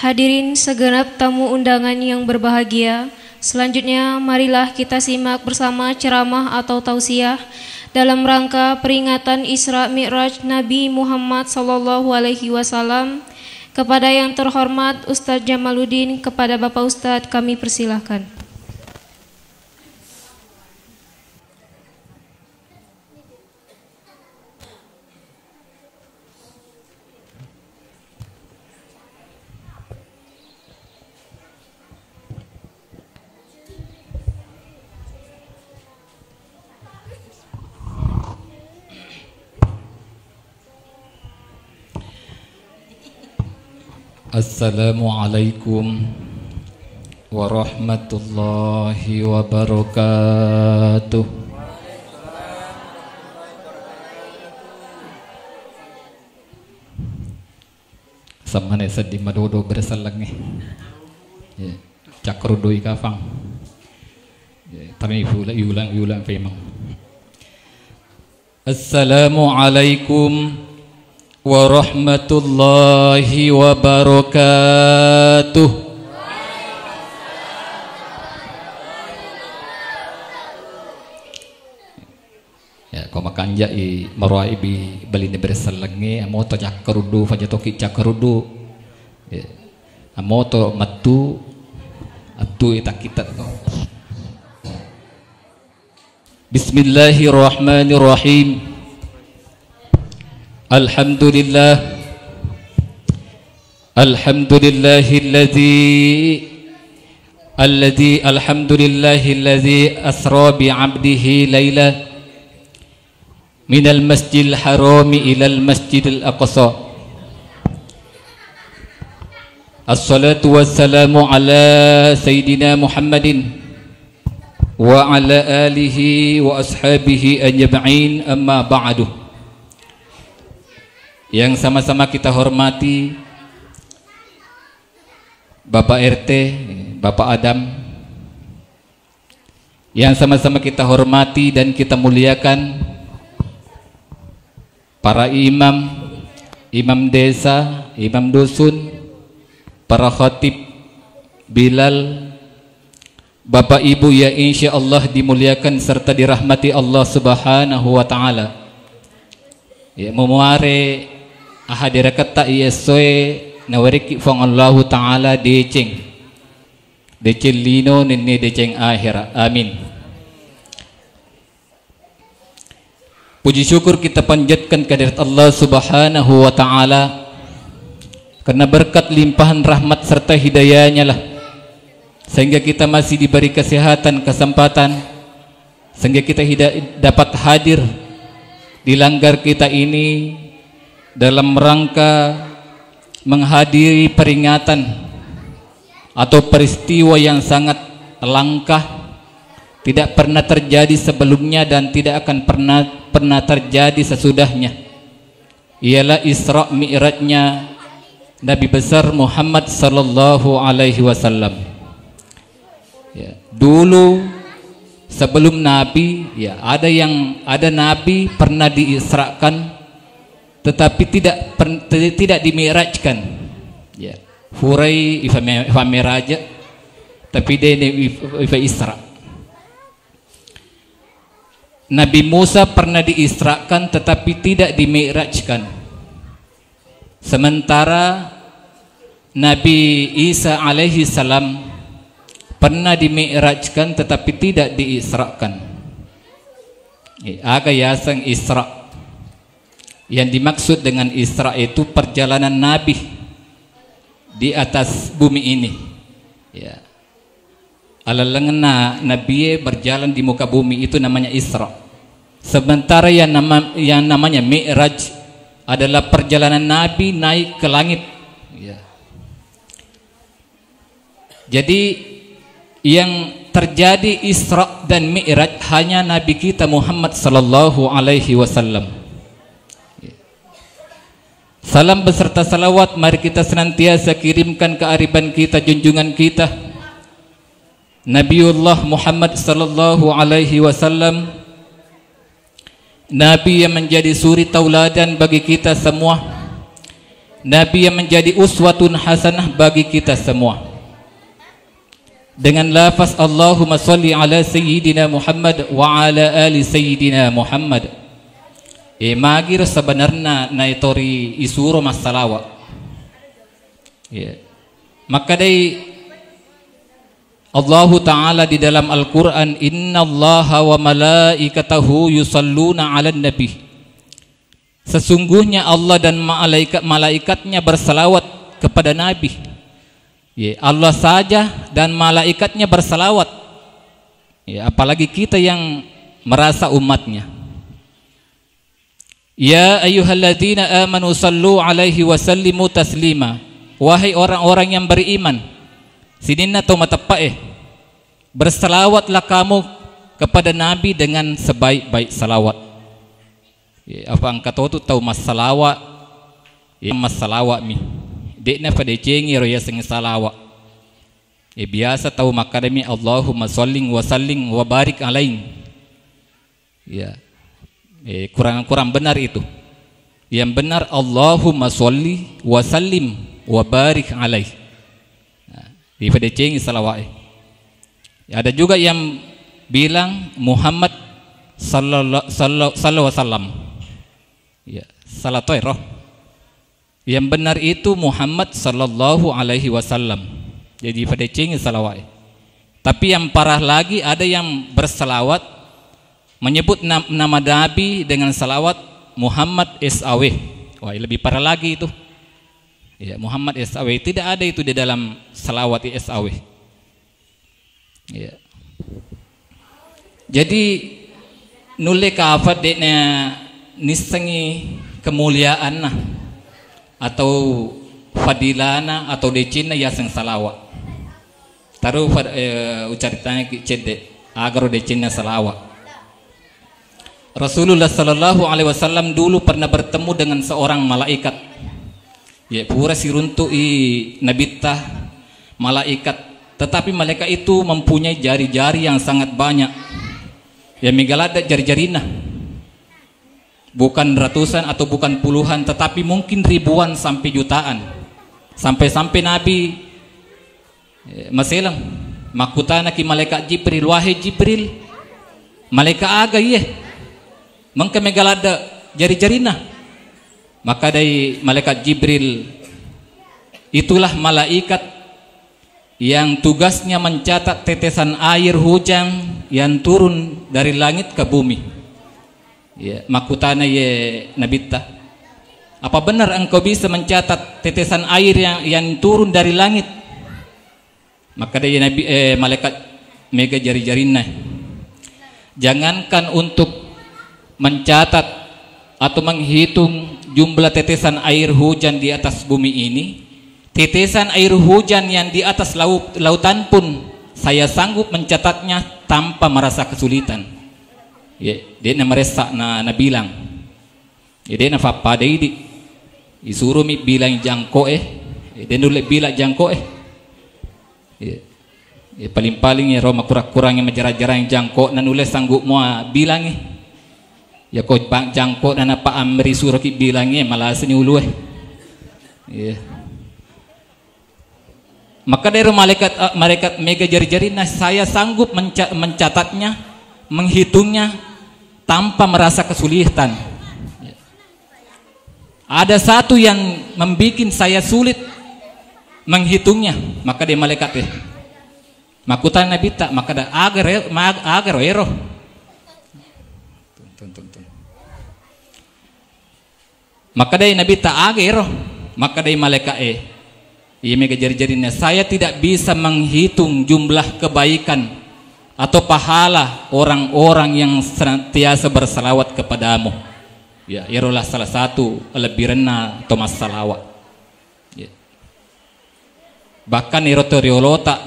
Hadirin segenap tamu undangan yang berbahagia, selanjutnya marilah kita simak bersama ceramah atau tausiah dalam rangka peringatan Isra Mi'raj Nabi Muhammad SAW. Kepada yang terhormat Ustadz Jamaluddin, kepada Bapak Ustadz kami persilahkan. Assalamualaikum warahmatullahi wabarakatuh. Samane sedih madodo bersalang nih. Ya, cakrudo ikafang. Ya, tapi ulang memang. Assalamualaikum warahmatullahi wabarakatuh. Ya, kau makan jai maruai bi balini bersalangi amoto cakarudu fajatoki cakarudu. Ya, amoto matu atu itakita. Bismillahirrahmanirrahim. Alhamdulillahilladzi asra bi'abdihi laila minal masjidil harami ilal masjidil aqsa. Assalatu wassalamu ala sayyidina Muhammadin wa ala alihi wa ashabihi ajma'in, amma ba'du. Yang sama-sama kita hormati Bapak RT, Bapak Adam, yang sama-sama kita hormati dan kita muliakan para imam, imam desa, imam dusun, para khatib, Bilal, Bapak Ibu yang insya Allah dimuliakan serta dirahmati Allah Subhanahu wa Ta'ala. Ya, memuare ahadira kata yesoe nawariki fong Allah Ta'ala deceng lino nini deceng akhirah, amin. Puji syukur kita panjatkan kehadirat Allah Subhanahu wa Ta'ala karena berkat limpahan rahmat serta hidayahnya lah sehingga kita masih diberi kesehatan, kesempatan, sehingga kita dapat hadir di langgar kita ini dalam rangka menghadiri peringatan atau peristiwa yang sangat langka, tidak pernah terjadi sebelumnya dan tidak akan pernah terjadi sesudahnya, ialah Isra Mi'rajnya Nabi besar Muhammad sallallahu alaihi wasallam. Ya, dulu sebelum Nabi, ya ada Nabi pernah diisrakan tetapi tidak dimi'rajkan. Ya, hurai ifa miraja tapi dia ifa isra. Nabi Musa pernah diisrakan tetapi tidak dimi'rajkan. Sementara Nabi Isa alaihi salam pernah dimi'rajkan tetapi tidak diisrakan. Aga yasang Isra. Yang dimaksud dengan Isra itu perjalanan Nabi di atas bumi ini. Ya. Alalangna Nabi berjalan di muka bumi itu namanya Isra. Sementara yang namanya Mi'raj adalah perjalanan Nabi naik ke langit. Ya. Jadi yang terjadi Isra dan Mi'raj hanya Nabi kita Muhammad sallallahu alaihi wasallam. Salam beserta salawat mari kita senantiasa kirimkan ke ariban kita, junjungan kita Nabiullah Muhammad sallallahu alaihi wasallam, Nabi yang menjadi suri tauladan bagi kita semua, Nabi yang menjadi uswatun hasanah bagi kita semua. Dengan lafaz Allahumma salli ala Sayyidina Muhammad wa ala ali Sayyidina Muhammad. Magir sebenarnya naitori isuro masalawa. Maka dari Allah Ta'ala di dalam Al-Quran, Inna Allaha wa malaikatahu yusalluna ala nabi. Sesungguhnya Allah dan malaikatnya bersalawat kepada Nabi. Allah saja dan malaikatnya bersalawat, apalagi kita yang merasa umatnya. Ya ayyuhalladzina amanu sallu alaihi wa sallimu taslima. Wahai orang-orang yang beriman, sinina to matapae, bersalawatlah kamu kepada Nabi dengan sebaik-baik salawat. Apa angkat tu tahu masalawa, masalawa mi. Dekna pada cengi roya seng salawa. Biasa tahu makadami Allahumma salling wa salling wa barik alaih. Kurang benar itu. Yang benar Allahumma salli wa sallim wa barik alaih. Di pada cengi salawat. Ada juga yang bilang Muhammad sallallahu alaihi wasallam. Salah toiroh. Yang benar itu Muhammad sallallahu alaihi wasallam. Jadi pada cengi salawat. Tapi yang parah lagi ada yang bersalawat menyebut nama Nabi dengan salawat Muhammad SAW. Wah, lebih parah lagi itu. Muhammad SAW tidak ada itu di dalam salawat SAW. Jadi nule kafat deknya nisengi kemuliaan atau fadilana atau decina ya seng salawat. Taruh ucaritanya cede agar decina salawat. Rasulullah sallallahu alaihi wasallam dulu pernah bertemu dengan seorang malaikat. Pura siruntu nabita malaikat, tetapi malaikat itu mempunyai jari-jari yang sangat banyak. Migalada jari-jarina. Bukan ratusan atau bukan puluhan, tetapi mungkin ribuan sampai jutaan. Sampai-sampai Nabi maselang makutana ki malaikat Jibril, wahai Jibril, malaikat aga mangka megalada jari-jarina. Maka dari malaikat Jibril itulah malaikat yang tugasnya mencatat tetesan air hujan yang turun dari langit ke bumi. Makutana nabita, apa benar engkau bisa mencatat tetesan air yang turun dari langit? Maka dari malaikat mega jari-jarina, jangankan untuk mencatat atau menghitung jumlah tetesan air hujan di atas bumi ini, tetesan air hujan yang di atas lautan pun saya sanggup mencatatnya tanpa merasa kesulitan. Dia na meresa na bilang. Dia na fapada ini. Isuruh mi bilang jangko dia nulis bilang jangko paling-paling roma kurang-kurang yang menjarah-jarah yang jangko na nulis sanggup mau bilang kau bang jangko na napa amri suruh ki bilangnya malah seni ulu Maka dari malaikat mega jari-jari, saya sanggup mencatatnya, menghitungnya tanpa merasa kesulitan. Ada satu yang membuat saya sulit menghitungnya, maka dia malaikat makutan Nabi tak, maka ada agar ero. Maka dari Nabi tak agar, maka dari malaikat ia mega jari-jarinya, saya tidak bisa menghitung jumlah kebaikan atau pahala orang-orang yang senantiasa bersalawat kepadamu. Ialah salah satu lebiranna atau masalawat. Bahkan irotoriolota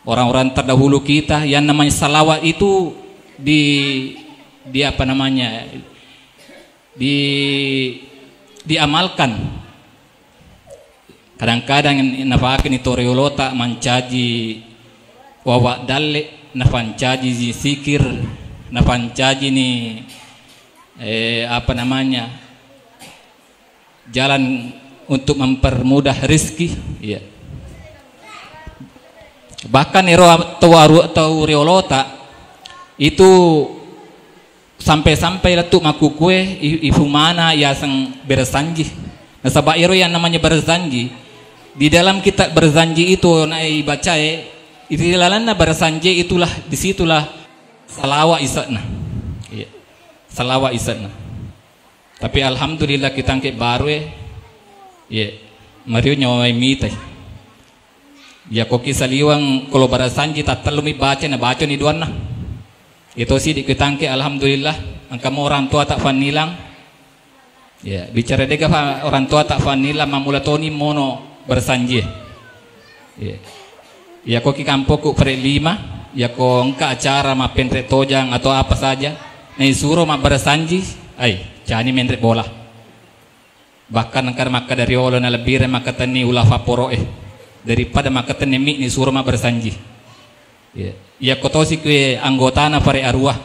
orang-orang terdahulu kita yang namanya salawat itu di apa namanya diamalkan. Kadang-kadang nafakin itoriolota mencaji wawa dalle, nafancaji zikir, nafancaji ni apa namanya jalan untuk mempermudah rezeki, ya. Bahkan ero atau riolota itu sampai-sampai letuk maku kue ifu mana ya sang bersanji. Nah, sabak ero yang namanya bersanji di dalam kitab bersanji itu nai baca itu lalana bersanji itulah disitulah salawat isatna, ya. Salawat isatna. Tapi alhamdulillah kita angkat baru ya Mario nyawai mitai. Ya koki saliwang kalau barasanji tak terlalu baca na baca ni duan na. Itu sih dikitangke alhamdulillah angka orang tua tak fanilang. Ya bicara dega orang tua tak fanilang mamulatoni mono bersanji. Ya. Ya koki kampoku per 5 ya ko engka acara ma pentre tojang atau apa saja. Nah suruh ma bersanji, cani mentre bola. Bahkan angkar maka dari olo na lebih maka tani ulah vaporo daripada maka tenemi ni suruh ma bersanji. Ya, ya kotosi ke anggota na pare arwah.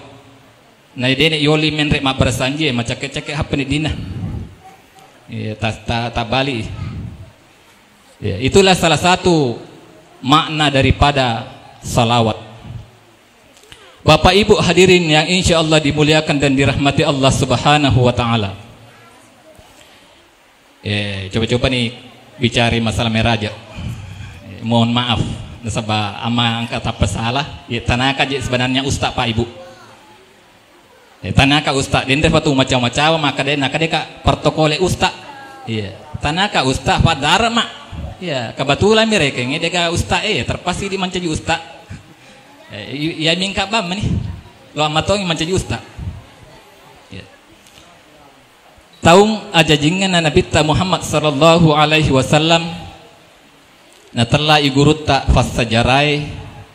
Na ide yoli menrek ma bersanji macake-cake apa ni dina. Ya, tak bali. Ya, itulah salah satu makna daripada salawat. Bapak Ibu hadirin yang insya Allah dimuliakan dan dirahmati Allah Subhanahu wa taala. Coba-coba nih bicara masalah meraja. Mohon maaf nasabah ama angkat apa salah ya tanaka je sebenarnya ustaz Pak Ibu tanaka ustaz dende patu macam-macam maka dia kak protokole ustaz iya tanaka ustaz pada mak ya kebetulan mereka ini dia ustaz terpasti di mancaji ustaz ya mingka bam nih lo amatong mancaji ustaz ya taung aja jingan Nabi Muhammad sallallahu alaihi wasallam na telah igurut tak fas sejarai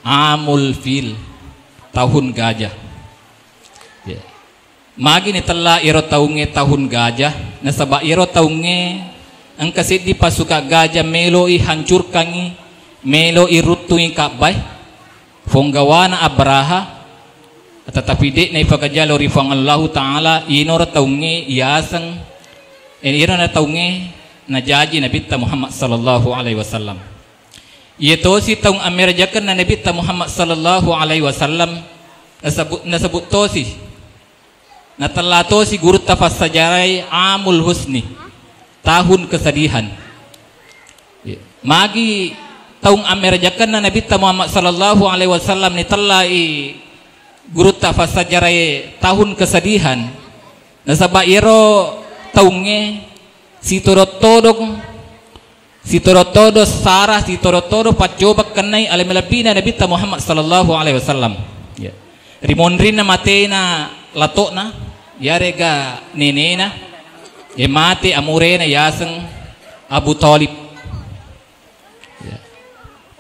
amul fil tahun gajah ya. Magi ni telah iro taunge tahun gajah na sabak iro taunge ang kasit di pasuka gajah melo i hancurkangi melo i rutui kabay fonggawana abraha tetapi dek na ipagajalo rifang Allah Ta'ala inor taunge iasang iro na taunge na jaji Nabi Muhammad sallallahu alaihi wasallam. Yaitu si taung amerajakan na Nabi Muhammad sallallahu alaihi wasallam nasabut tosi na telah tosi guru tafas sajarai amul husni tahun kesedihan. Magi taung amerajakan na Nabi Muhammad sallallahu alaihi wasallam ni telah guru tafas sajarai tahun kesedihan nasaba iro taunge si torotodong si toro-todo sarah si toro-todo pacoba kenai alamelapina Nabi Muhammad sallallahu alaihi wasallam ya rimonrin na mate na lato na yarega nenena mate amure na yaseng Abu Talib ya.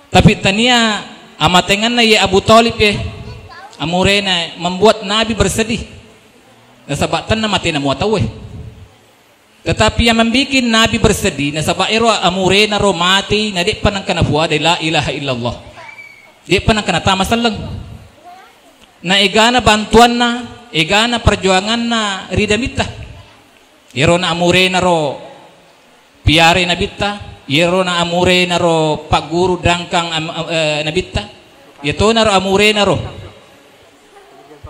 Tapi tania amatengan na ya Abu Talib amure na membuat Nabi bersedih nasabatan na mate na muatawe. Tetapi yang membuat Nabi bersedih nasabak ero amure na romati na di panang kanafua de la ilaha illallah di panang kanata masalang na igana bantuan na igana perjuangan na ridamita ero na amure na ro piare nabita ero na amure na ro paguru dangkang nabita ito na ro amure na ro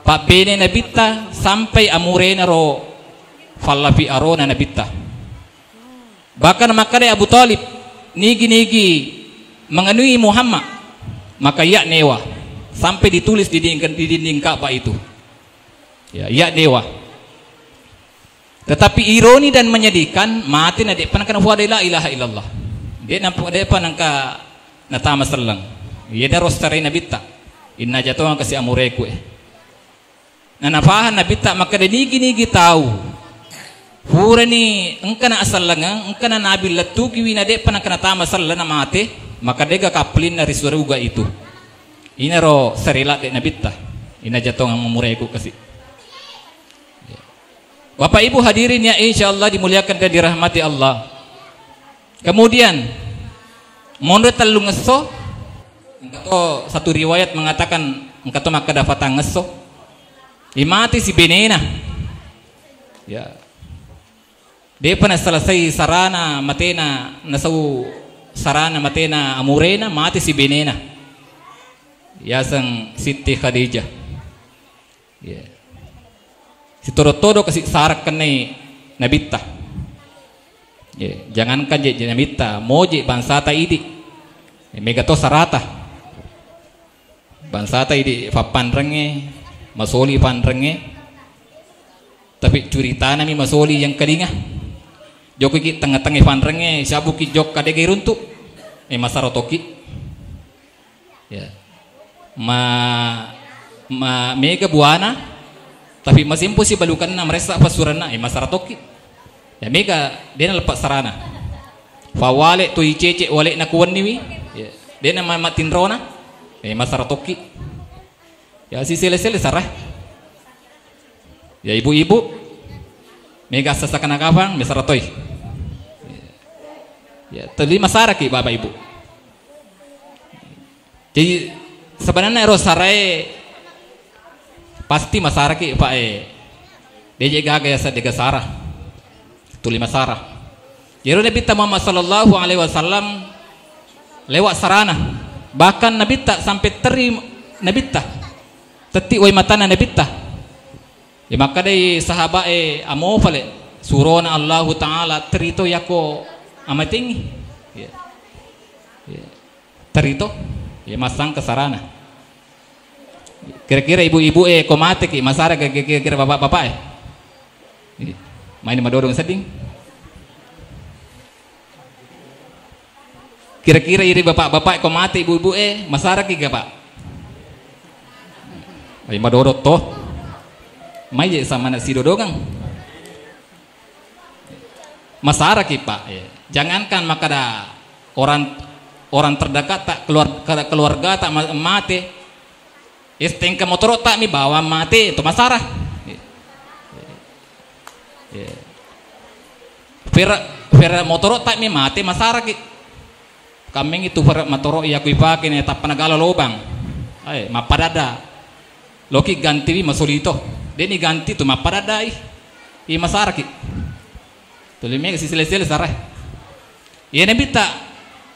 pabene nabita sampai amure na ro falafi arona nabita. Bahkan maka Abu Talib nigi mengenui Muhammad maka ya newa sampai ditulis di dinding Ka'bah itu ya dewa. Tetapi ironi dan menyedihkan mati na de panangkan wa la ilaha illallah de nampu de panangka natama sallang ya darostare nabita inna jatuh kasi amureku na nafahan nabita maka de nigi tahu Purani engkana asal langang engkana nabi latu kiwi nade panakana tama sal na mate maka dega kaplin na risuruga itu inaro sarila de nabita ina jatong ang mamureku kasi. Bapak Ibu hadirin ya insyaallah dimuliakan dan dirahmati Allah. Kemudian menurut talungeso engkato satu riwayat mengatakan engkato maka dapat ngeso imati si benena ya Dia pernah selesai sarana matena nasau sarana matena amurena mati si benena. Yasang Siti Khadijah. Ya. Si todo-todo kasih sarak kenai nabita. Ya, jangankan je nabita, moje bansata idi. Mega to sarata. Bansata idi papandrenge, masoli pandrenge. Tapi cerita nami masoli yang kedinga. Joko ki tengah-tengah pandrenge, sabu ki jok kadege runtuk. Masarotoki. Ya. Mega buana tapi masih imposi balukan na meresa pasurana masaratoki. Ya mega dia lepas sarana. Fawale tu icece wale na kuwan niwi. Ya. Dia na matinrona masaratoki. Ya si sele-sele sarah. Ya ibu-ibu mega sasakan akafang mesaratoy. Ya tadi masaraki bapak ibu. Jadi sebenarnya rosarai pasti masaraki pak dia gaga ya sadega sarah tuli masarah. Jadi Nabi Muhammad sallallahu alaihi wasallam lewat sarana bahkan Nabi tak sampai teri Nabi tak teti wai matana Nabi tak ya maka dari sahabat amofale surona Allah taala terito yako amating ya. Ya. Terito ya masang ke sarana. Kira-kira ibu-ibu komate ki masara kira-kira bapak-bapak main madodong seding. Kira-kira iri bapak-bapak komate ibu-ibu masara ki pak. Main madodot toh. Mai je sama nasi dodongang. Masara ki pak. Jangankan makada orang terdekat tak keluarga tak mati. Isteng ke motor tak mi bawa mati itu masarah. Fira motor tak mi mati masarah ki. Kambing itu fira motor iya kui pakai nih tak penagala lobang. Mapadada. Loki ganti masulito. Dia ni ganti tu mapadada i masarah ki. Tulimnya si sele-sele sarah. Iya nabi tak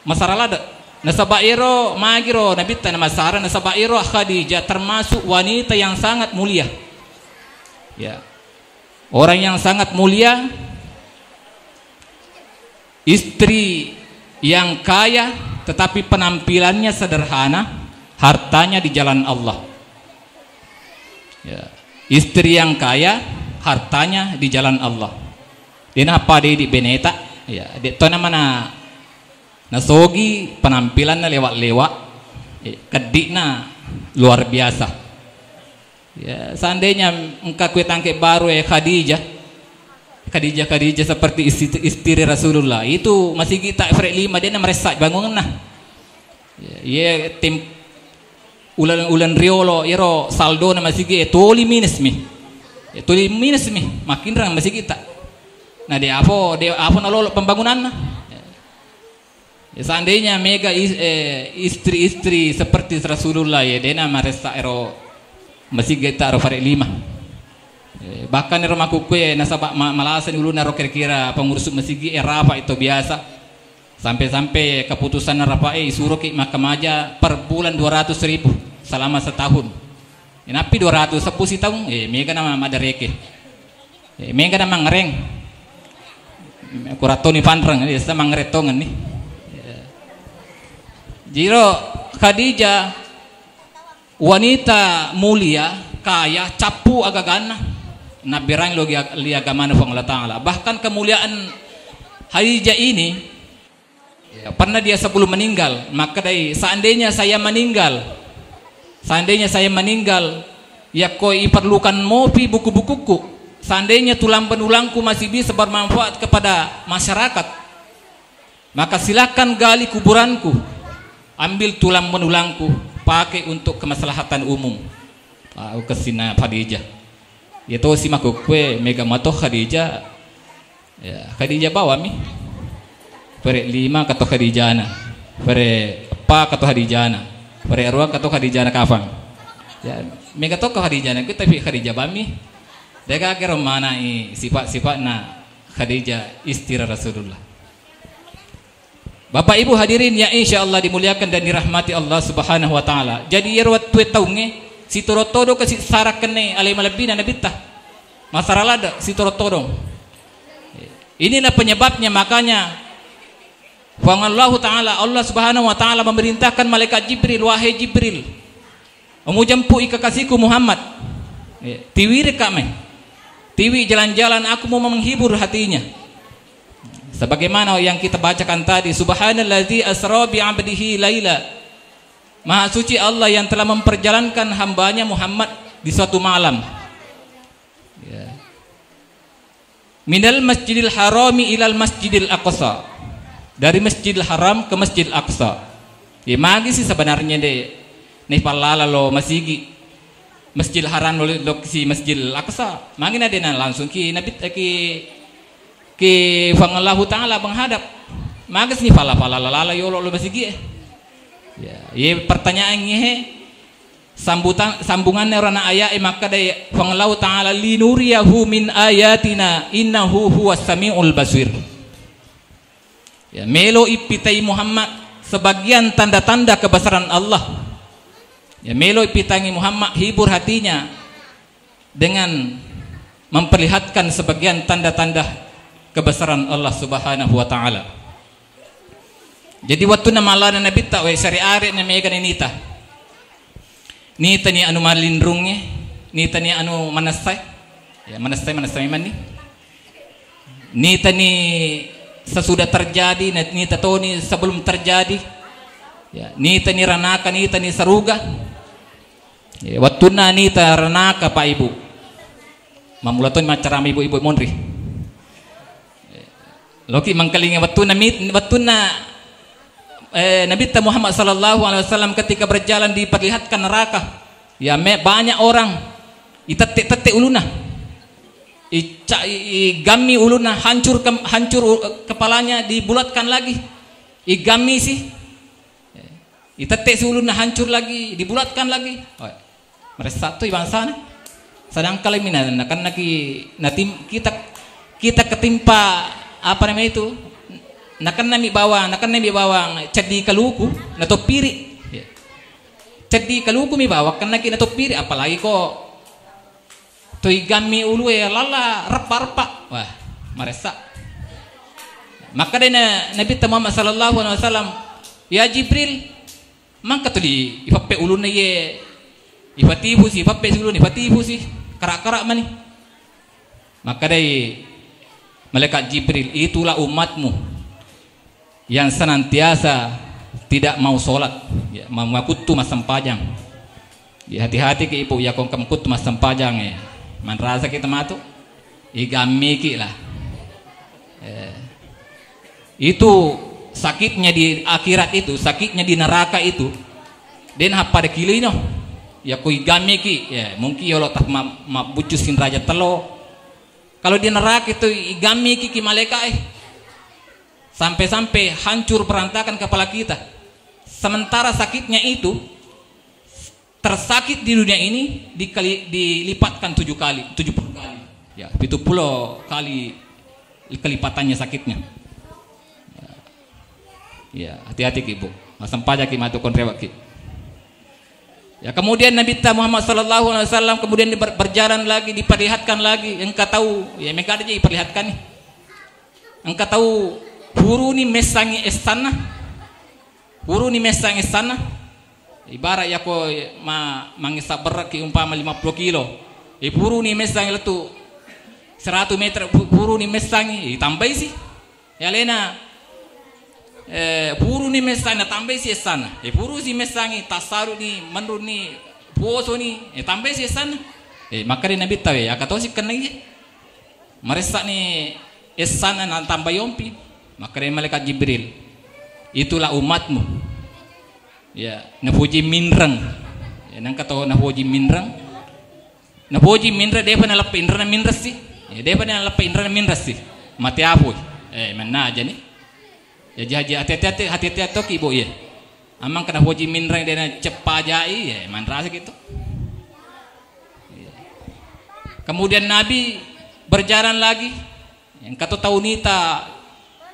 masarah lada. Nasabairo magiro nabita nama Sarah nasabairo Khadijah termasuk wanita yang sangat mulia. Ya. Orang yang sangat mulia, istri yang kaya tetapi penampilannya sederhana, hartanya di jalan Allah. Ya. Istri yang kaya, hartanya di jalan Allah. Dia apa dia di beneta? Ya, dia tu nama nasogi penampilannya lewat-lewat, kedikna luar biasa. Ya, seandainya engkau kue tangke baru Khadijah seperti istri Rasulullah itu masih kita frek 5 dia meresak bangun nah. Ya, tim ulan riolo iro saldo na masih toli minus mi. Toli minus mi makin rang masih kita. Nah dia apa nolol pembangunan nah. Ya, seandainya mega istri-istri seperti Rasulullah ya dena maresa ero masih kita ero farek 5 bahkan ero makukue nasabak malasan ulu naro kira-kira pengurus masjid apa itu biasa sampai keputusan rapa suruh ki makamaja per bulan 200.000 selama setahun napi 200 sepusi tahun mega nama madareke mega nama ngereng kuratoni panrang sama ngeretongan nih. Jiro Khadijah wanita mulia, kaya, capu agagana. Nabirang logi liagamana pang Allah Ta'ala. Bahkan kemuliaan Khadijah ini pernah dia sebelum meninggal, maka dari seandainya saya meninggal, ya koi perlukan mopi buku-bukuku. Seandainya tulang penulangku masih bisa bermanfaat kepada masyarakat, maka silakan gali kuburanku. Ambil tulang menulangku pakai untuk kemaslahatan umum. Kesina Khadijah. Itu si makukwe mega mato Khadijah. Ya, Khadijah bawa mi. Pere 5 kata Khadijana. Pere pa kata Khadijana. Pere arwah kata Khadijana kafang. Ya, mega to Khadijana kita tapi Khadijah bami. Deka kira mana sifat-sifat na Khadijah istri Rasulullah. Bapak Ibu hadirin yang insyaallah dimuliakan dan dirahmati Allah Subhanahu wa taala. Jadi yerwat tuwe taunge si torotodo kasi sarakene alai malabina nabita. Masaralada si torotodo. Inilah penyebabnya, makanya Allah taala, Allah Subhanahu wa taala memerintahkan malaikat Jibril, wahai Jibril, jampu ikakasiku Muhammad. Tiwiri kami. Tiwi jalan-jalan aku mau menghibur hatinya. Sebagaimana yang kita bacakan tadi, subhanallazi asra bi 'abdihi laila. Maha suci Allah yang telah memperjalankan hambanya Muhammad di suatu malam. Ya. Minal masjidil harami ilal masjidil aqsa. Dari Masjidil Haram ke Masjidil Aqsa. Ya magi sih sebenarnya deh. Nih palala lo masigi. Masjidil Haram lo si Masjidil Aqsa. Mangina deh langsung ki nabi ki fangallahu taala menghadap. Magas nih pala lala yo lo masigi. Ya, ye pertanyaannya he sambungannya rana ayat maka daya fangallahu taala linuriyahu min ayatina innahu huwas samiul basir. Ya, melo ipitai Muhammad sebagian tanda-tanda kebesaran Allah. Ya, melo ipitangi Muhammad hibur hatinya dengan memperlihatkan sebagian tanda-tanda kebesaran Allah Subhanahu wa taala. Jadi waktu nama Allah dan Nabi tak syariat na megan nita. Nita ni anu malindrungnya, nita ni anu manasai. Ya, manasai man ni. Nita ni sesudah terjadi, nita toni sebelum terjadi. Ya, nita ni ranaka, nita ni saruga. Ya, waktu na nita ranaka Pak Ibu. Mamulaton macara ibu-ibu monri. Loki mangkalinga waktu na Nabi Muhammad sallallahu alaihi wasallam ketika berjalan diperlihatkan neraka. Ya, banyak orang itetek uluna. Igami uluna hancur kepalanya dibulatkan lagi. Igami sih. Itetek si uluna hancur lagi dibulatkan lagi. Mereka satu bangsa nih. Sedang kali mina karena kita ketimpa apa namanya itu? Nakan nami bawang cedi kaluku nato piri. Cedi kaluku mi bawa karena kita nato piri apalagi kok Toy gami ulu ya lala repa-repa. Wah, maresa. Maka dena Nabi Muhammad sallallahu alaihi wasallam, ya Jibril, mangka tu di ipape ulu na ye ifatibu si ipape ulu ni ifatibu si karak-karak mani. Maka dai malaikat Jibril, itulah umatmu yang senantiasa tidak mau sholat, ya, mengakutu masam pajang. Ya, hati-hati ke ibu ya kong kamkut masam pajang ya. Man rasa kita matu igami ki lah. Itu sakitnya di akhirat itu, sakitnya di neraka itu. Den apa de kilino? Ya ku igami ki ya mungkin ya lo tak mabucusin raja telo. Kalau di neraka itu igami ki malaikat sampai-sampai hancur berantakan kepala kita. Sementara sakitnya itu tersakit di dunia ini dilipatkan 70 kali. Ya, 70 kali kelipatannya sakitnya. Ya, hati-hati Ibu. Masam pajak matu konrewaki. Ya, kemudian Nabi Muhammad sallallahu alaihi wasallam kemudian berjalan lagi, diperlihatkan lagi. Engkau tahu, ya mereka aja diperlihatkan nih. Engkau tahu huruni mesangi istana. Huruni mesangi istana. Ibarat ya ko mangisa berat ki umpama 50 kilo. Buru ni mesangi letu 100 meter buru ni mesangi tambai sih. Ya lena buru ni mesangi tambai sih sana. Buru si mesangi tasaru ni menur ni poso ni tambai sih sana. Maka di Nabi tahu ya kata sih kena ye. Mereka ni esana nan tambah yompi. Maka di malaikat Jibril, itulah umatmu. Ya, napuji minrang. Ya, nang kata napuji minrang. Napuji minrang dia pernah lepas indra minras sih. Ya, dia pernah lepas indra minras sih. Mati apa? Mana aja nih? Ya jadi hati-hati toki ibu ya. Amang kena puji minrang dia nak cepajai ya, man rasa gitu. Ya. Kemudian Nabi berjalan lagi. Yang kata tahu nita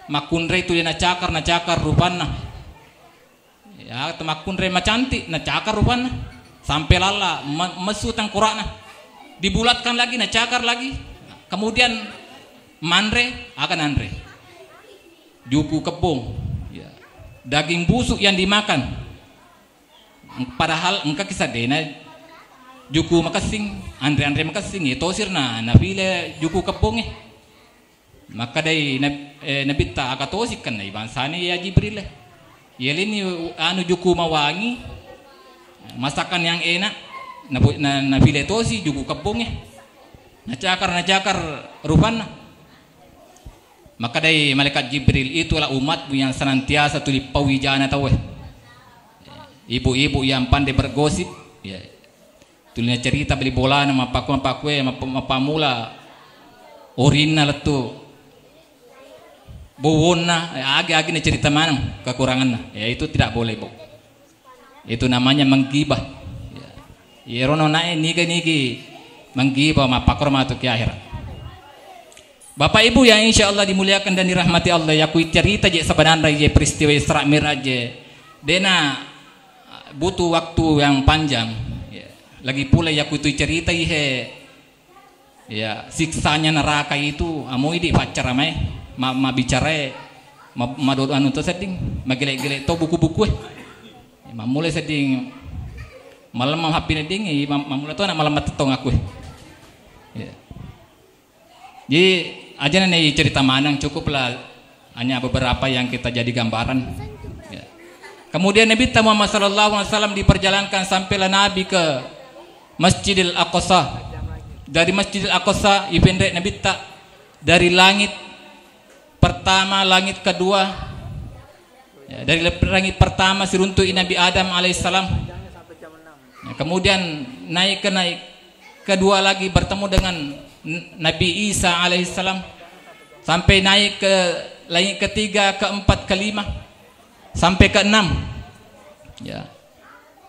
makundre itu dia na cakar rupana. Ya makundre macantik na cakar rupana. Sampai lala mesu tangkurana. Dibulatkan lagi na cakar lagi. Kemudian manre akan andre. Juku kebong. Ya. Daging busuk yang dimakan. Padahal engkau kisah dena juku makasing, andre makasing itu sirna na file juku kebong maka dari nabita akatosik kan na ibansani ya Jibril yelini anu juku mawangi masakan yang enak na file tosi juku kebong na cakar rupana maka dari malaikat Jibril itulah umatmu yang senantiasa tuli pawijana tahu ibu-ibu yang pandai bergosip ya tulinya cerita beli bola nama pakwe mapamula orina letu bowona agi cerita mana kekurangannya ya itu tidak boleh bu itu namanya menggibah ya rono nae niki menggibah mapakor matu ke akhirat. Bapak Ibu yang insya Allah dimuliakan dan dirahmati Allah ya kui cerita je sebenarnya je peristiwa Isra Mi'raj je dena butuh waktu yang panjang. Lagi pula ya kutu cerita ihe ya siksanya neraka itu amoi di pacar amai ma bicara ma do anu to setting magile-gile to buku-buku ma mulai setting malam hapine ding ma mulai to na malam tetong aku ya. Jadi aja nih cerita manang cukuplah hanya beberapa yang kita jadi gambaran ya. Kemudian Nabi Muhammad SAW diperjalankan sampailah Nabi ke Masjidil Aqsa. Dari Masjidil Aqsa ipendek Nabi tak dari langit pertama, langit kedua ya, dari langit pertama siruntui Nabi Adam alaihissalam ya, kemudian naik kedua lagi bertemu dengan Nabi Isa alaihissalam sampai naik ke langit ketiga, keempat, kelima sampai keenam ya.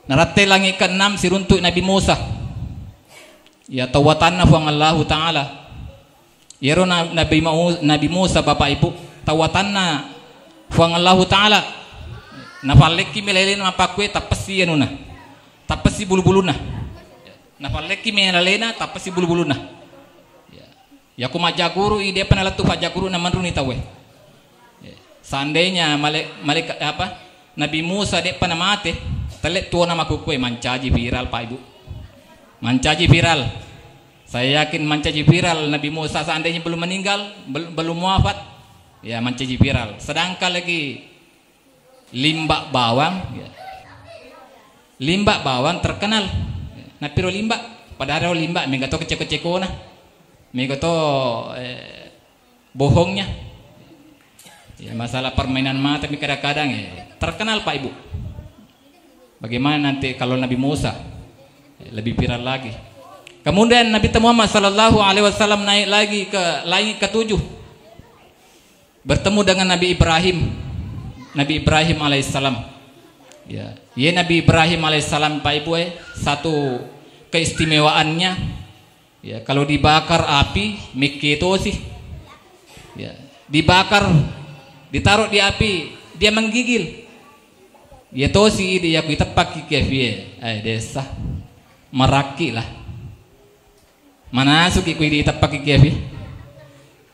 Narate langit ke-6 siruntuk Nabi Musa. Ya tawatanna fa Allah Taala. Yero Nabi Musa Bapak Ibu tawatanna fa Allah Taala. Nafaleki melelena mapakwe tapasi anuna. Tapasi bulu-buluna. Nafaleki melelena tapasi bulu-buluna. Ya kumaja guru ide panalatu paja guru na manruni tawe. Seandainya malaikat apa? Nabi Musa dek panamate telek tua nama kukue mancaji viral Pak Ibu mancaji viral saya yakin mancaji viral Nabi Musa seandainya belum meninggal belum wafat ya mancaji viral sedangkan lagi limbak bawang ya. Limbak bawang terkenal nah piro limbak padahal limbak megato kecek-keceko nah megato bohongnya ya masalah permainan mata tapi kadang-kadang terkenal Pak Ibu. Bagaimana nanti kalau Nabi Musa lebih viral lagi. Kemudian Nabi Muhammad SAW naik lagi ke langit ke-7 bertemu dengan Nabi Ibrahim alaihissalam. Ya, Nabi Ibrahim alaihissalam Pak Ibu satu keistimewaannya ya kalau dibakar api mikito sih. Ya, dibakar ditaruh di api dia menggigil. Ya tosi dia kita pakai kefie, desa meraki lah. Mana suki kui di pakai kefie?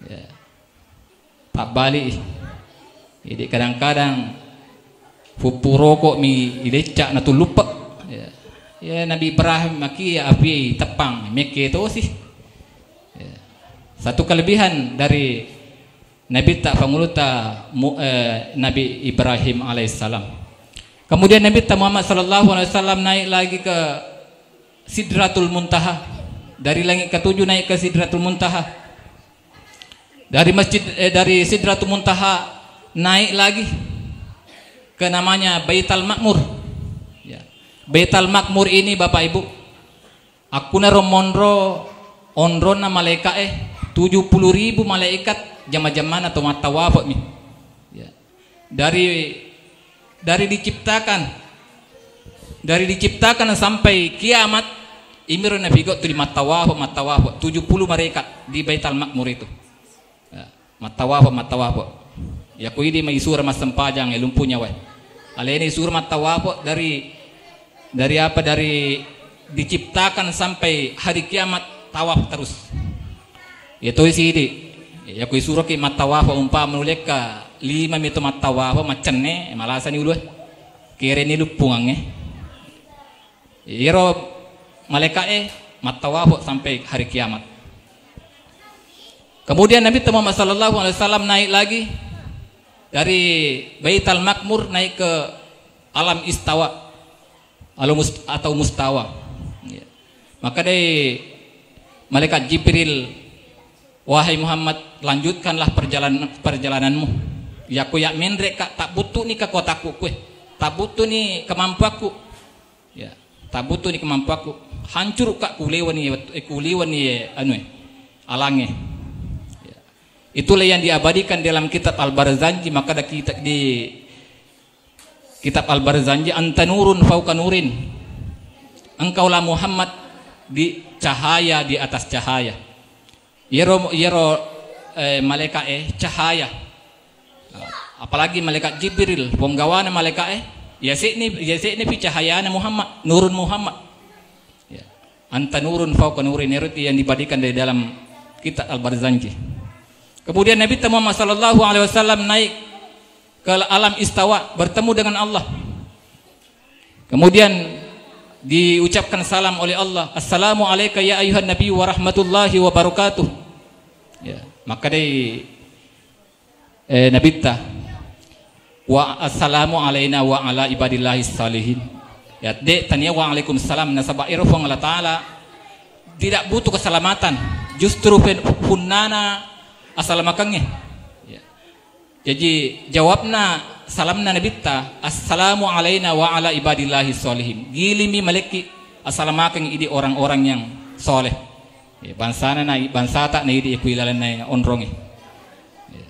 Ya. Tak balik. Jadi kadang-kadang pupuro kok mi ilecak na tu lupa. Ya Nabi Ibrahim maki api tepang meke tosi. Ya. Satu kelebihan dari Nabi tak panguluta Nabi Ibrahim alaihissalam. Kemudian Nabi Muhammad SAW naik lagi ke Sidratul Muntaha. Dari langit ke-7 naik ke Sidratul Muntaha. Dari Sidratul Muntaha naik lagi ke namanya Baitul Makmur. Ya. Baitul Makmur ini Bapak Ibu, aku na romondro onrona malaikat 70.000 malaikat jama-jaman atau matawaf mi. Ya. Dari diciptakan sampai kiamat imirun nabi got tu di matawaf 70 mereka di Baitul Makmur itu. Ya. matawapo ya ku idi mai sura mas sempajang lumpunya weh ale ini sura matawapo dari apa dari diciptakan sampai hari kiamat tawaf terus itu isi idi ya ku sura ki matawapo umpama nuleka 5 mito matawapo macenne malasan ulu kire ni lupungange iro malaikat matawapo sampai hari kiamat. Kemudian Nabi Muhammad sallallahu alaihi wasallam naik lagi dari Baitul Makmur naik ke alam istawa atau mustawa. Maka dari malaikat Jibril, wahai Muhammad, lanjutkanlah perjalananmu. Ya ku ya mendrek kak tak butuh ni ke kotaku kue, tak butuh ni kemampuanku. Ya, tak butuh ni kemampuanku. Hancur kak kuliwan ni alange. Itulah yang diabadikan dalam kitab Al-Barzanji. Maka ada di kitab Al-Barzanji, anta nurun fauqa nurin, engkaulah Muhammad di cahaya di atas cahaya. Yero malaikat cahaya, apalagi malaikat Jibril penggawana malaikat ya sini pi cahayana Muhammad, nurun Muhammad ya. Anta nurun fauqa nurin, itu yang dibadikan dari dalam kitab Al-Barzanji. Kemudian Nabi Muhammad sallallahu alaihi wasallam naik ke alam istawa, bertemu dengan Allah. Kemudian diucapkan salam oleh Allah, assalamu alayka ya ayuhan nabi wa rahmatullahi wa barakatuh. Ya, maka dari Nabi wa assalamu alayna wa ala ibadillahi salihin. Ya, tanya wa alaikumussalam nasaba irfan Allah taala tidak butuh keselamatan, justru hunnana assalamakangnya ya. Jadi jawabna salamna nabita assalamu alayna wa ala ibadillahi sholihin, gilimi maleki assalamakang idi orang-orang yang soleh ya, bansana na bansata na idi ikuilalan na onrongi ya.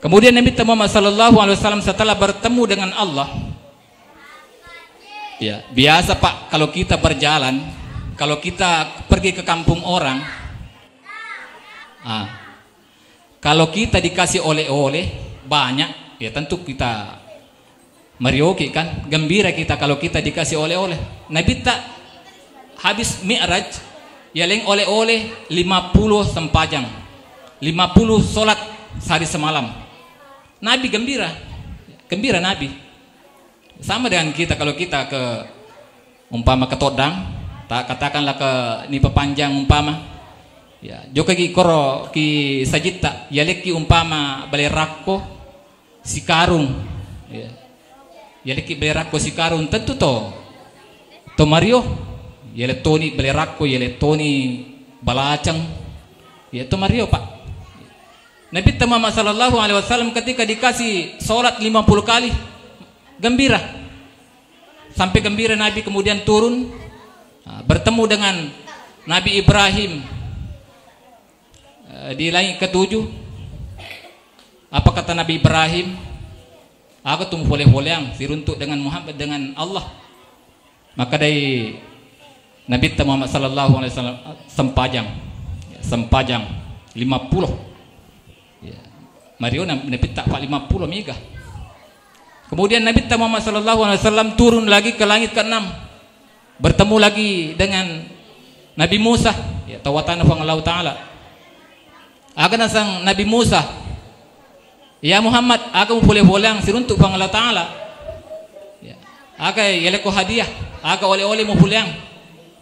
Kemudian Nabi Muhammad sallallahu alaihi wasallam setelah bertemu dengan Allah ya, biasa Pak kalau kita berjalan, kalau kita pergi ke kampung orang, kalau kita dikasih oleh-oleh banyak, ya tentu kita merioki kan, gembira kita kalau kita dikasih oleh-oleh. Nabi tak habis Mi'raj, ya leng oleh-oleh 50 sempajang, 50 solat sehari semalam. Nabi gembira Nabi. Sama dengan kita kalau kita ke umpama ke Todang, tak katakanlah ke Nipa Panjang umpama. Ya, joka ki koro ki sajita yaleki umpama balerako si karung ya. Yaleki balerako si karung tentu to Mario yale toni balerako yale toni balacang ya to Mario Pak. Nabi Muhammad sallallahu alaihi wasallam ketika dikasih salat 50 kali gembira. Sampai gembira Nabi kemudian turun bertemu dengan Nabi Ibrahim di langit ketujuh. Apa kata Nabi Ibrahim? Aku tuh boleh-boleh diruntuk dengan Muhammad dengan Allah. Maka dari Nabi Muhammad sallallahu alaihi wasallam sempajang 50. Ya. Mario Nabi tak 50 mega. Kemudian Nabi Muhammad sallallahu alaihi wasallam turun lagi ke langit ke-6. Bertemu lagi dengan Nabi Musa, ya tawatan Allah taala. Akan sang Nabi Musa, ya Muhammad, aku boleh-boleh siruntuk pang Allah Ta'ala ya. Aga yaleko hadiah, aga oleh-oleh mau pulang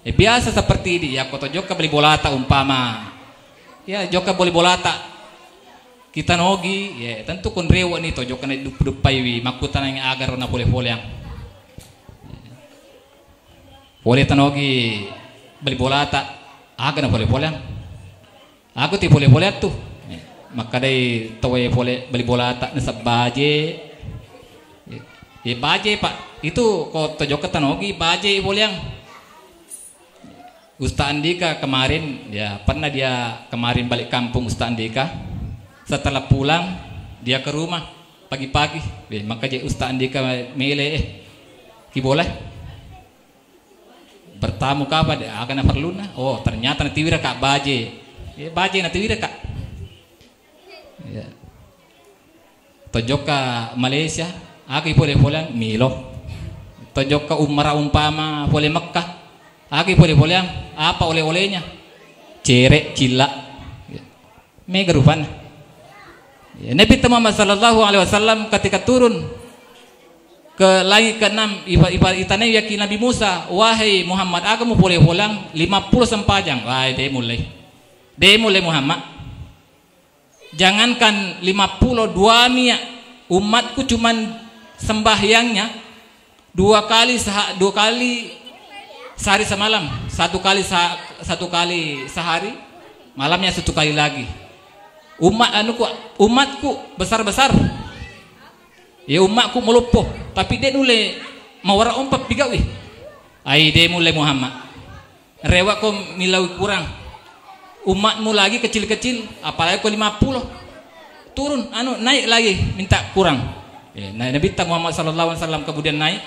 biasa seperti ini ya. Koto joka beli bolata umpama ya, joka boleh bolata kita nogi ya, tentu kon rewa ni to joka na dupai wi makutan yang agar na boleh-boleh ya. Boleh tanogi beli bolata aga na boleh-boleh. Aku ti boleh-boleh tuh. Maka dari tawe boleh beli bola tak nasab baje. Ya baje Pak. Itu kok tojok tanogi baje boleh yang. Ustaz Andika kemarin ya pernah dia kemarin balik kampung Ustaz Andika. Setelah pulang dia ke rumah pagi-pagi. Maka je Ustaz Andika mele ki boleh bertamu kapan dia akan perlu nah. Oh ternyata nanti wira kak baje. Ya, baca nanti wira kak. Ya. Tojok ke Malaysia, aku boleh pulang Milo. Tojok ke umrah umpama boleh Mekah, aku boleh pulang apa oleh-olehnya? Cerek, cila. Ya. Mega rupanya. Ya, Nabi Muhammad sallallahu alaihi wasallam ketika turun ke langit ke-6 itanai yakin Nabi Musa, wahai Muhammad, aku mau boleh pulang 50 sempajang. Wah, dia mulai Muhammad. Jangankan 52 niat, umatku cuman sembahyangnya 2 kali sehari semalam, satu kali sehari, malamnya 1 kali lagi. Umatku besar-besar. Ya umatku melupuh, tapi dia mulai mawara umpat pigawi. Ai dia mulai Muhammad. Rewak kau milawi kurang. Umatmu lagi kecil-kecil, apalagi kau 50. Turun, naik lagi minta kurang. Ya, Nabi Muhammad sallallahu alaihi wasallam kemudian naik.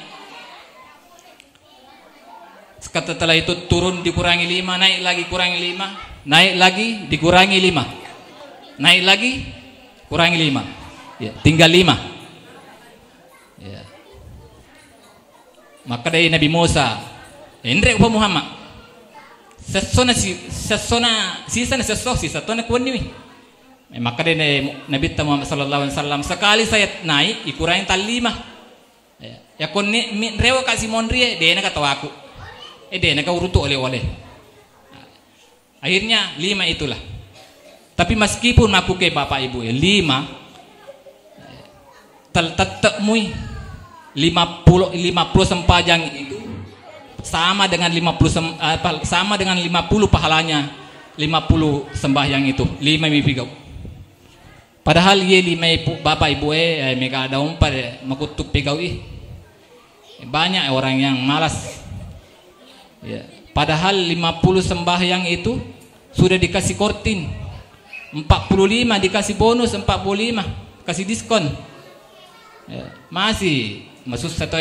Setelah itu turun dikurangi 5, naik lagi kurangi 5, naik lagi dikurangi 5, naik lagi kurangi 5. Ya, tinggal 5. Ya. Maka dari Nabi Musa, Indra upah Muhammad, sesona kuan ni. Maka dari Nabi Muhammad sallallahu alaihi wasallam, sekali saya naik ikurangi tal 5. Ya kon ni rewa kasih monrie, dia nak kata aku. Dia nak urutu oleh-oleh. Akhirnya 5 itulah. Tapi meskipun aku ke bapak ibu 5 tetap mui 50 sempajang itu sama dengan 50 pahalanya 50 sembahyang itu 5 mipigau. Padahal ye 5 bapak ibu mereka ada umpat makutuk pigau banyak orang yang malas. Ya. Padahal 50 sembahyang itu sudah dikasih kortin 45 dikasih bonus 45 kasih diskon. Ya. Masih masuk satu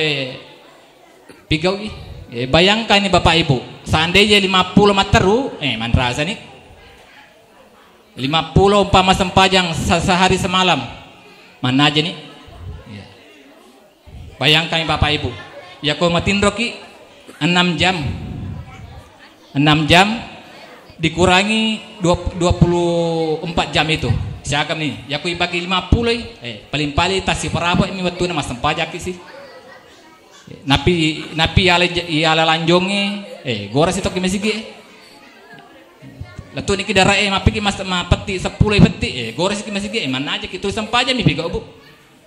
pigau bayangkan ini bapak ibu seandainya 50 materu mandrasa nih 50 umpama sempajang sehari semalam mana aja nih ya. Bayangkan bapak ibu ya kau matin roki 6 jam dikurangi 24 jam itu siapa nih ya aku bagi 50 paling-paling tas si perabot ini waktu nama sempajak sih napi ala lanjonge goras itu ke mesigi latu ni kidara mapiki mas peti 10 peti goras ke mesigi mana aja gitu sempajak mi biga bu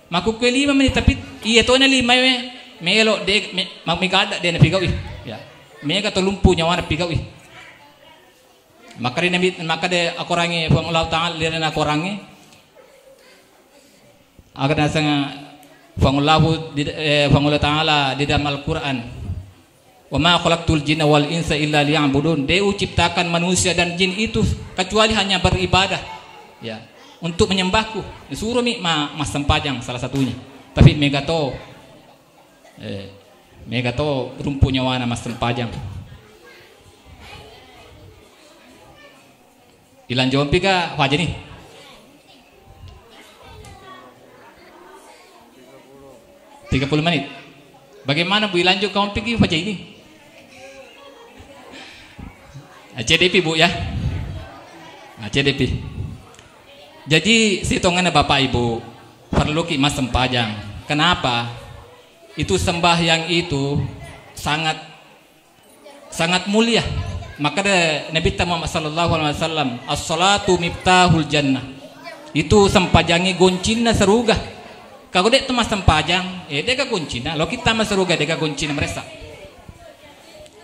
maku ke 5 menit tapi iya to na 5 melo de mamigada de na biga ya mega to lumpu nyawa na biga maka de akorangi pang Allah Taala liran akorangi agar nasanga pang Allah Taala di dalam Al-Qur'an wa ma khalaqtul jinna wal insa illa liya'budun dia ciptakan manusia dan jin itu kecuali hanya beribadah ya untuk menyembahku disuruh mas sempajang salah satunya tapi megato rumpu nyawa mas sempajang ilan jawab pika wajah nih 30 menit. Bagaimana Bu lanjut kamu pikir wajah ini? CDP Bu ya. CDP. Jadi hitungannya Bapak Ibu perlu mas sempajang. Kenapa? Itu sembahyang itu sangat mulia. Maka Nabi Muhammad sallallahu alaihi wasallam as-salatu miftahul jannah. Itu sempajangi goncina seruga. Kalau dek temas sempajang, deka goncina. Lo kita mas seruga deka goncina mereka.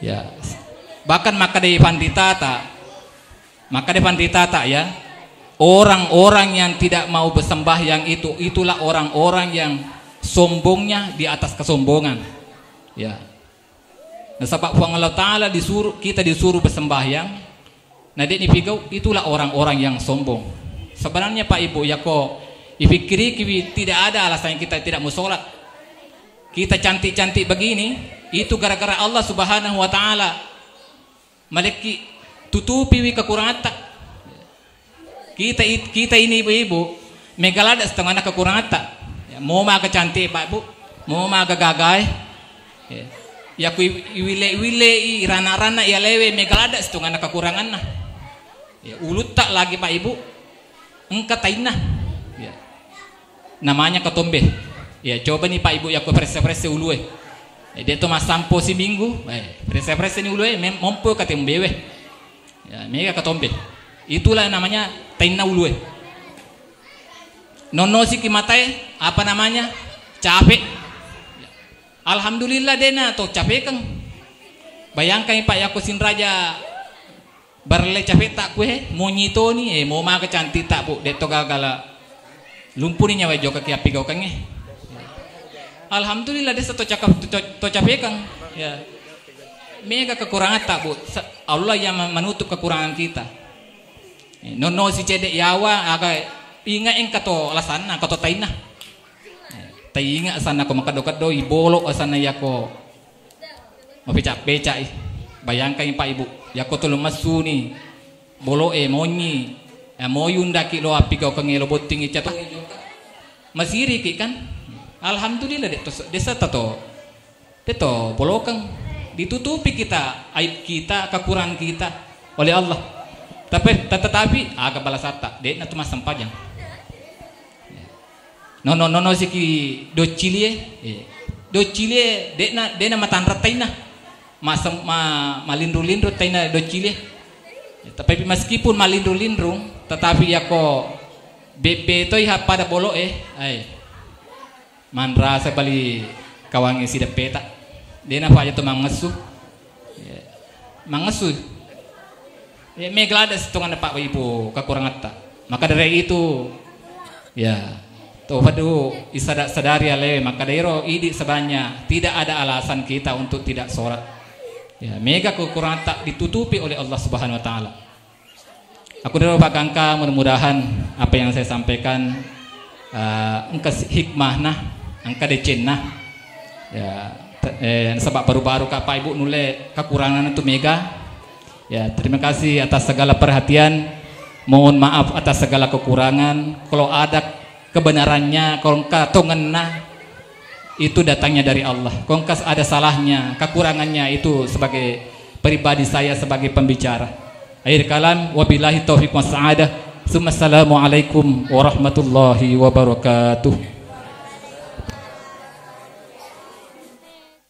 Ya. Bahkan maka di panditata ya. Orang-orang yang tidak mau bersembahyang itulah orang-orang yang sombongnya di atas kesombongan. Ya. Nah, sebab Allah Ta'ala kita disuruh bersembahyang. Nah, dia dipikau itulah orang-orang yang sombong. Sebenarnya Pak Ibu ya kok dipikiri tidak ada alasan kita tidak mau sholat. Kita cantik-cantik begini itu gara-gara Allah Subhanahu wa Ta'ala maliki tutupi kekurangan tak. kita ini ibu-ibu megalada setengah anak kekurangan tak. Ya, mau maga cantik Pak Bu, mau maga gagay. Ya ku wile rana-rana ya lewe megalada setengah anak kekurangan nah. Ya, ulut tak lagi Pak Ibu. Engka tainah. Ya. Namanya ketombe. Ya coba nih Pak Ibu ya ku prese-prese ulue. Dia tu mas sampo si minggu, prese-prese ni ulue mampu katembewe. Ya, mega ketombe. Itulah namanya tainah ulue. Nono si kimatai apa namanya? Capek. Ya. Alhamdulillah dena to capek kang. Bayangkan Pak Yaku sin raja barle capek tak kue mau nyito ni mau maga cantik tak Bu deto gagala lumpur ni nyawa joka kiapi kau kange. Alhamdulillah desa to capek kang ya mega kekurangan tak Bu Allah yang menutup kekurangan kita. Nono si cedek yawa aga inga engka to lasana kato taina tainga sana ko makado-kado ibolok asana yako mapecak-pecak bayangkan Pak Ibu yako to lumasu ni bolo monyi moyun daki lo api kau kangelo boting icat masiri ki kan alhamdulillah desa tato deto bolokang ditutupi kita aib kita kekurangan kita oleh Allah tetapi agak balasata dek na tumas sampajang no siki do cilie dek na matanrat taina malindru-lindru taina do cilie tapi meskipun malindru-lindru tetapi yako bebe toy pada bolo ay manra sa bali kawangi si depeta dek na pa aja to mangesu megladas tungan Pak Ibu kekurangan tak maka dari itu ya Tawadu sadari alewe maka dairo idi sebanyak tidak ada alasan kita untuk tidak sholat. Ya, mega kekurangan tak ditutupi oleh Allah Subhanahu wa taala. Aku dari Pak Gangka mudah-mudahan apa yang saya sampaikan engka hikmah nah, engka decen nah. Ya, sebab baru-baru Pak Ibu nule kekurangan itu mega. Ya, terima kasih atas segala perhatian. Mohon maaf atas segala kekurangan. Kalau ada kebenarannya kalau tongenna itu datangnya dari Allah. Kalau ada salahnya, kekurangannya itu sebagai pribadi saya sebagai pembicara. Akhir kalam wabillahi taufiq was sa'adah. Assalamualaikum warahmatullahi wabarakatuh.